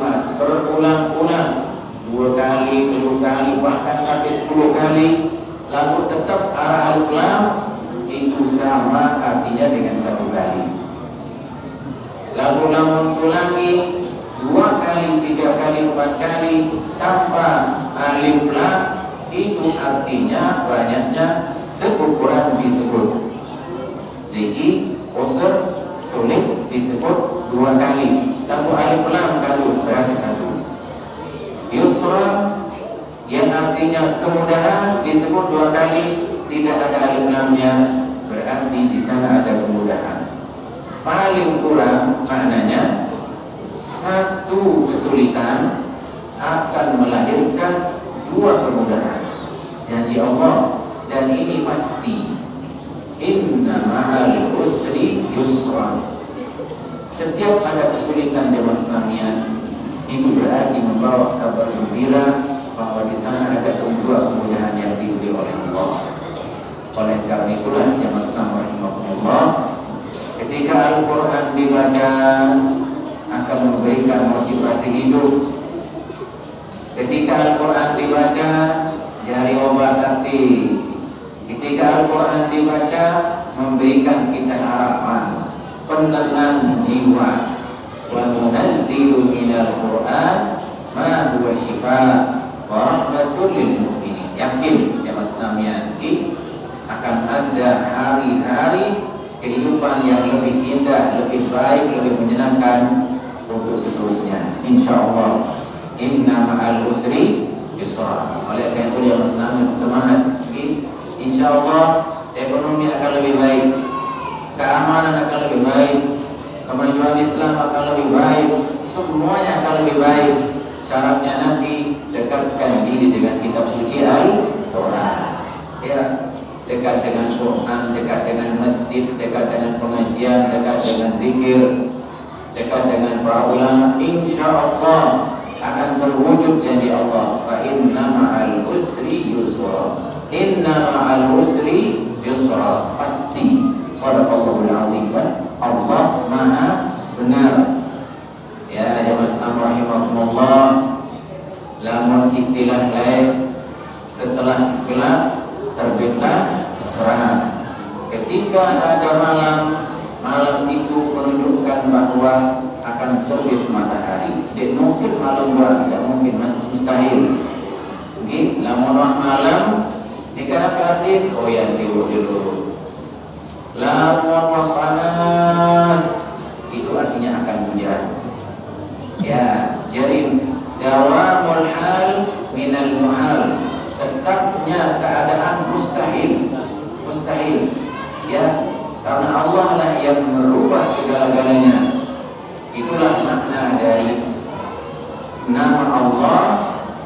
kalimat berulang-ulang 2 kali, 3 kali, bahkan sampai 10 kali, lalu tetap arah alif lam itu sama artinya dengan 1 kali. Lalu lamun ulangi 2 kali, 3 kali, 4 kali tanpa alif lam itu artinya banyaknya seukuran disebut. Jadi usr sulit disebut 2 kali, lalu alif lam kali berarti 1. Yusra yang artinya kemudahan disebut 2 kali, tidak ada alif lamnya, berarti di sana ada kemudahan. Paling kurang maknanya 1 kesulitan akan melahirkan 2 kemudahan. Janji Allah, dan ini pasti. Inna ma'al usri yusra. Setiap ada kesulitan di Masnamian itu berarti membawa kabar gembira bahwa di sana ada 2 kemudahan yang diberi oleh Allah. Oleh karena itulah ya Masnam rahimahullah, ketika Al-Quran dibaca akan memberikan motivasi hidup. Ketika Al-Quran dibaca jari obat hati. Ketika Al-Quran dibaca memberikan kita harapan, penenang jiwa. Wa nunazzilu minal Qur'an ma huwa shifaa wa rahmatul lil mu'minin. Yakin ya Mas Namianti akan ada hari-hari kehidupan yang lebih indah, lebih baik, lebih menyenangkan untuk seterusnya, insyaallah. Inna ma'al usri yusra. Oleh karena itu ya Mas Namian semangat. Insyaallah ekonomi akan lebih baik, keamanan akan lebih baik, kemajuan Islam akan lebih baik, semuanya akan lebih baik. Syaratnya nanti dekatkan diri dengan kitab suci Al-Quran, ya, dekat dengan Quran, dekat dengan masjid, dekat dengan pengajian, dekat dengan zikir, dekat dengan para ulama. Insyaallah akan terwujud janji Allah. Fa inna ma'al usri yusra. Inna ma'al usri yusra. Pasti. Shadaqallahul azim. Allah Maha benar. Ya, ya Mas rahimahumullah. Lamun istilah lain setelah gelap terbitlah terang. Ketika ada malam, malam itu menunjukkan bahwa akan terbit matahari. Tidak mungkin malam bulan, tidak mungkin, masih mustahil. Oke, lamun malam dikana arti oh ya tidur dulu. Lamun panas itu artinya akan hujan. Ya, jadi dawamul hal minal muhal. Tetapnya keadaan mustahil, mustahil. Ya, karena Allah lah yang merubah segala-galanya. Itulah makna dari nama Allah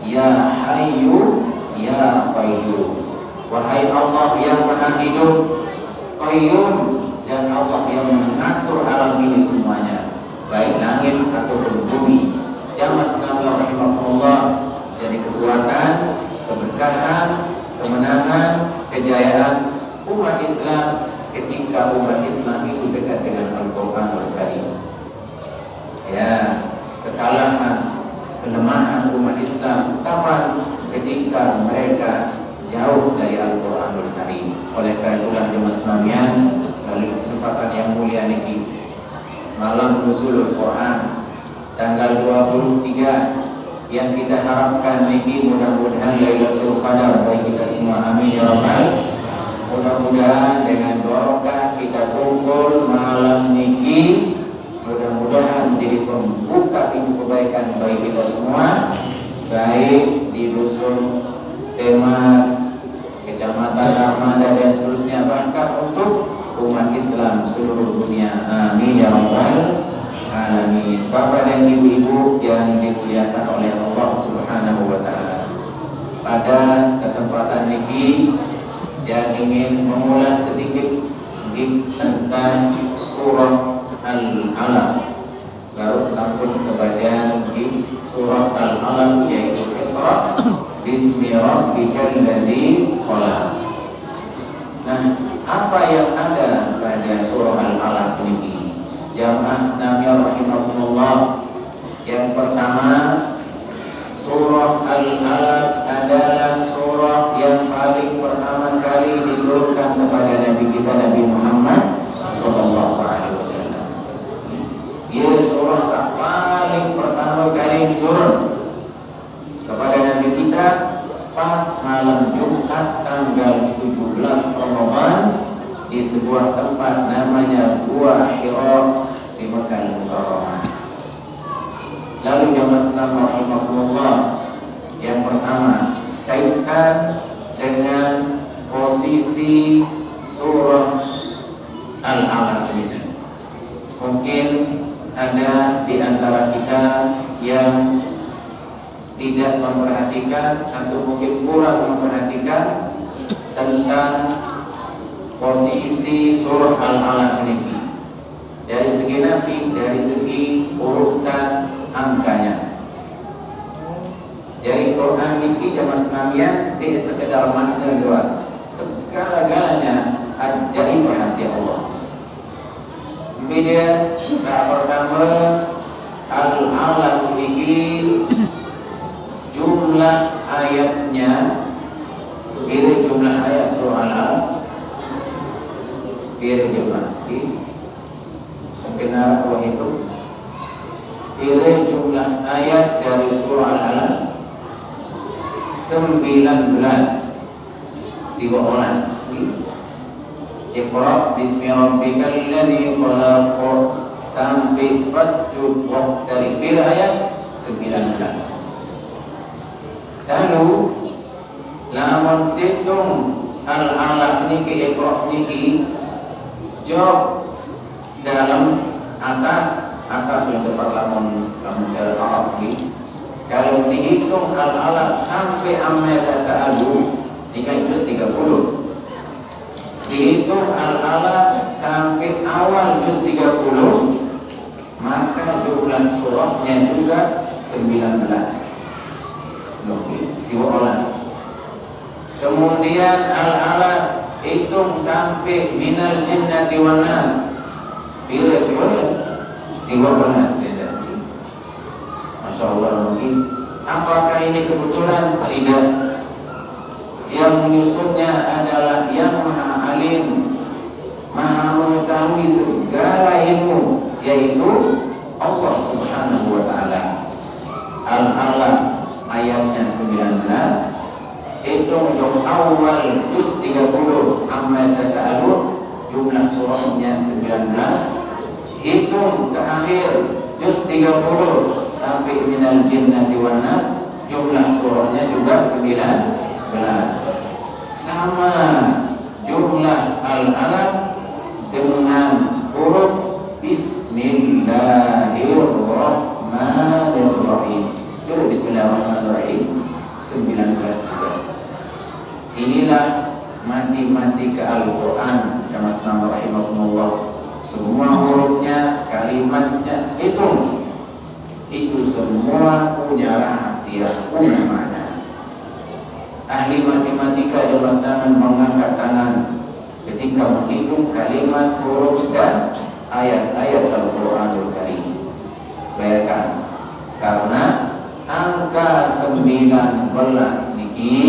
Ya Hayyu Ya Qayyum. Wahai Allah yang Maha Hidup, Qayyum, dan Allah yang mengatur alam ini semuanya, baik langit ataupun bumi. Yang Mas Nabi rahimahullah, jadi kekuatan, keberkahan, kemenangan, kejayaan umat Islam ketika umat Islam itu dekat dengan Al-Quranul Karim. Ya, kekalahan, kelemahan umat Islam kapan? Ketika mereka jauh dari Al-Quranul Karim. Oleh karena itulah jemaah sekalian, melalui kesempatan yang mulia niki, malam nuzulul Quran tanggal 23 yang kita harapkan niki, mudah-mudahan Lailatul Qadar bagi kita semua, amin ya rabbal. Mudah-mudahan dengan barokah kita kumpul malam niki, mudah-mudahan menjadi pembuka pintu kebaikan bagi kita semua, baik di dusun Temas, Kecamatan Armada dan seterusnya, bahkan untuk umat Islam seluruh dunia, amin ya rabbal alamin. Bapak dan ibu-ibu yang dimuliakan oleh Allah Subhanahu wa taala, pada kesempatan ini yang ingin mengulas sedikit tentang surah Al-Alaq. Baru sampun kebacaan di surah Al-Alaq, yaitu Iqra bismi rabbikal ladzi khalaq. Nah, apa yang ada pada surah Al-Alaq ini? Jamaah Islamiyah rahimahumullah, yang pertama pertama, surah Al-Alaq adalah surah yang paling pertama kali diturunkan kepada Nabi kita Nabi Muhammad sallallahu alaihi wasallam. Ia surah yang paling pertama kali turun kepada Nabi kita pas malam Jumat tanggal 17 Ramadan di sebuah tempat namanya Gua Hira di Mekah Mukarramah. Lalu jamaah sekalian rahimakumullah, yang pertama kaitkan dengan posisi surah Al-Alaq ini. Mungkin ada di antara kita yang tidak memperhatikan atau mungkin kurang memperhatikan tentang posisi surah Al-Alaq ini. Dari segi nabi, dari segi urutan angkanya. Jadi Quran ini jamaah sekalian tidak sekedar makna doang, segala-galanya ajaib rahasia Allah. Kemudian saat pertama Al-Alaq ini jumlah ayatnya, bila jumlah ayat surah Al-Alaq, bila jumlah mungkin arah itu, bila jumlah ayat dari surah Al-Alaq 19 siwa olas. Iqra bismi rabbikal ladzi khalaq sampai fasjud waqtarib, bila ayat 19. Lalu lamun titung Al-Alaq niki Iqra niki job dalam atas untuk lamun cara Arab ni. Kalau dihitung Al-Alaq sampai amma tasa'alu nikah juz 30. Dihitung Al-Alaq sampai awal juz 30, maka jumlah surahnya juga 19. Siwa olas. Kemudian Al-Alaq hitung sampai minal jinnati wan nas. Bila siwa olas. Masya Allah, mungkin apakah ini kebetulan? Tidak. Yang menyusunnya adalah yang maha alim, maha mengetahui segala ilmu, yaitu Allah subhanahu wa ta'ala. Al-Alaq ayatnya 19, hitung awal juz 30 amma tasa'alun, jumlah surahnya 19, hitung ke akhir juz 30 sampai minal jinnati wan nas, jumlah surahnya juga 19. Sama jumlah Al-Alaq dengan huruf Bismillahirrahmanirrahim. Dulu Bismillahirrahmanirrahim 19 juga. Inilah mati-mati ke Al-Quran. Jamaah sekalian rahimakumullah, semua hurufnya, kalimatnya itu semua punya rahasia, punya makna. Ahli matematika jamaah sekalian mengangkat tangan ketika menghitung kalimat, huruf dan ayat-ayat Al-Quranul Karim. Bayangkan, karena angka 19 niki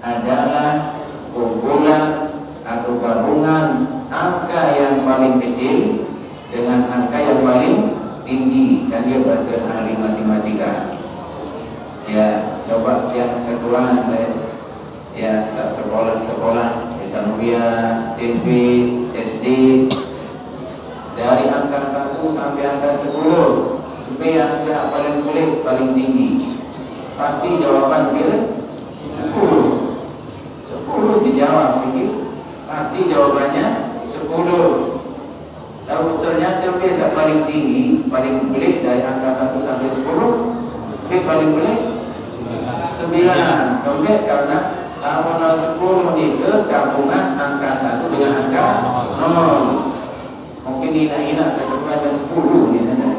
adalah kumpulan atau gabungan angka yang paling kecil dengan angka yang paling tinggi, dan dia bahasa ahli matematika. Ya, coba yang ketuaan ya sekolah Sanawiyah, SMP, SD, dari angka 1 sampai angka 10, B angka paling pelik, paling tinggi, pasti jawaban bila 10 sih jawab begitu, pasti jawabannya 10. Lalu ternyata biasa paling tinggi, paling pelik dari angka 1 sampai 10, B paling pelik 9. Kemudian karena lamun 10 ini gabungan angka 1 dengan angka 0. Mungkin hina-hina kedepan 10 ni nana.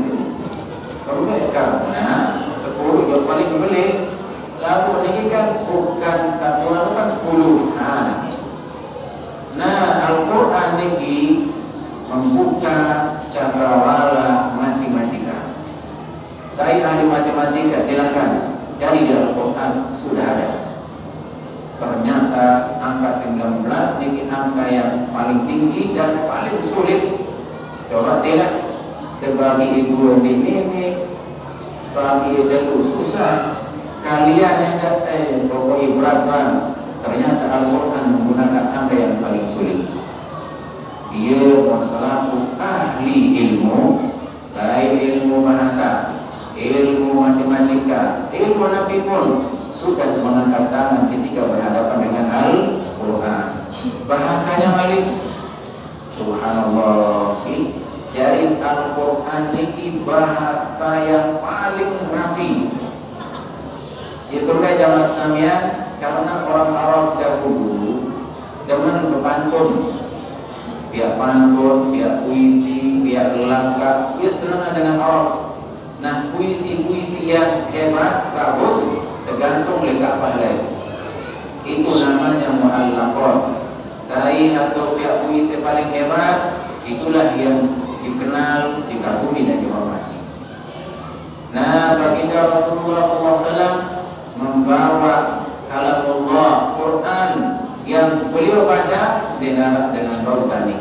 Kemudian karena 10 yang paling pelik, lalu ini kan bukan satuan, kan puluhan. Nah, Al-Quran ini membuka cakrawala matematika. Saya ahli matematika matematika, silakan cari di Al-Quran, sudah ada. Ternyata angka 19 ini angka yang paling tinggi dan paling sulit. Coba silakan, bagi ibu ini, bagi dulu susah. Kalian yang pokoknya berat banget. Ternyata Al-Quran menggunakan angka yang paling sulit. Dia selaku ahli ilmu, baik ilmu bahasa, ilmu matematika, ilmu nabi pun sudah mengangkat tangan ketika berhadapan dengan Al-Quran. Bahasanya Malik, subhanallah, jadi Al-Quran ini bahasa yang paling rapi. Itu zaman Islamian, karena orang Arab dahulu demen berpantun, biar pantun, biar puisi, biar langkah, dia senang dengan Arab. Nah, puisi-puisi yang hebat, bagus, tergantung lekak pahala. Itu namanya mu'allaqat. Saih atau pihak puisi paling hebat, itulah yang dikenal, dikagumi dan dihormati. Nah, baginda Rasulullah SAW membawa kalamullah Quran yang beliau baca dengan bau tani.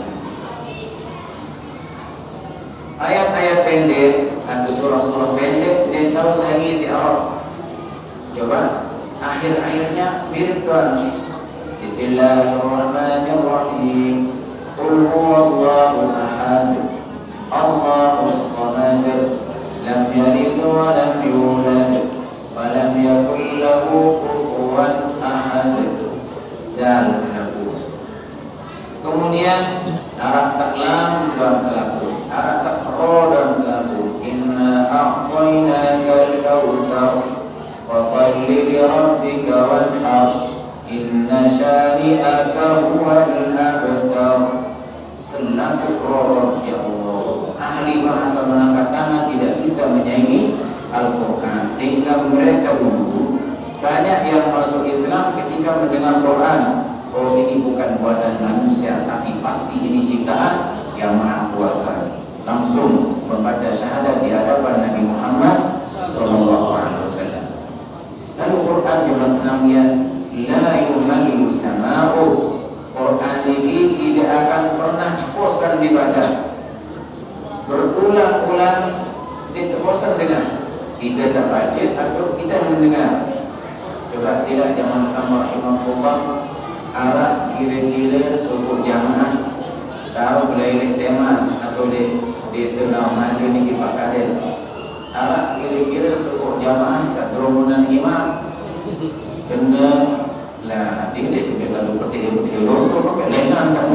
Ayat-ayat pendek atau surah-surah pendek dan tahu sehari isi Arab. Coba akhir-akhirnya mirip kan. Bismillahirrahmanirrahim. Qul huwallahu ahad. Allahus samad. Lam yalid wa lam yulad wa lam yakul lahu kufuwan ahad. Dan selaku. Kemudian Arab saklam dan selaku, Arab sakro dan selaku. Inna a'tainakal kautsar fasalli li rabbika wanhar inna syani'aka huwal abtar. Selaku roh, ya Allah, ahli bahasa mengangkat tangan tidak bisa menyaingi Al-Quran, sehingga mereka dulu banyak yang masuk Islam ketika mendengar Quran. Oh, ini bukan buatan manusia, tapi pasti ini ciptaan yang Maha Kuasa. Langsung membaca syahadat di hadapan Nabi Muhammad SAW. Lalu Quran jelas namanya la yumallu sama'u. Quran ini tidak akan pernah bosan dibaca. Berulang-ulang tidak bosan dengar. Kita baca atau kita mendengar. Coba sila jamaah sekalian rahimahullah, arah kira-kira suku jamaah taruh belajar temas atau di senau mandi ni Pak Kades. Arah kira-kira suku jamaah satu rombongan imam kena lah dia kita lalu pergi lonto pakai lengan kan.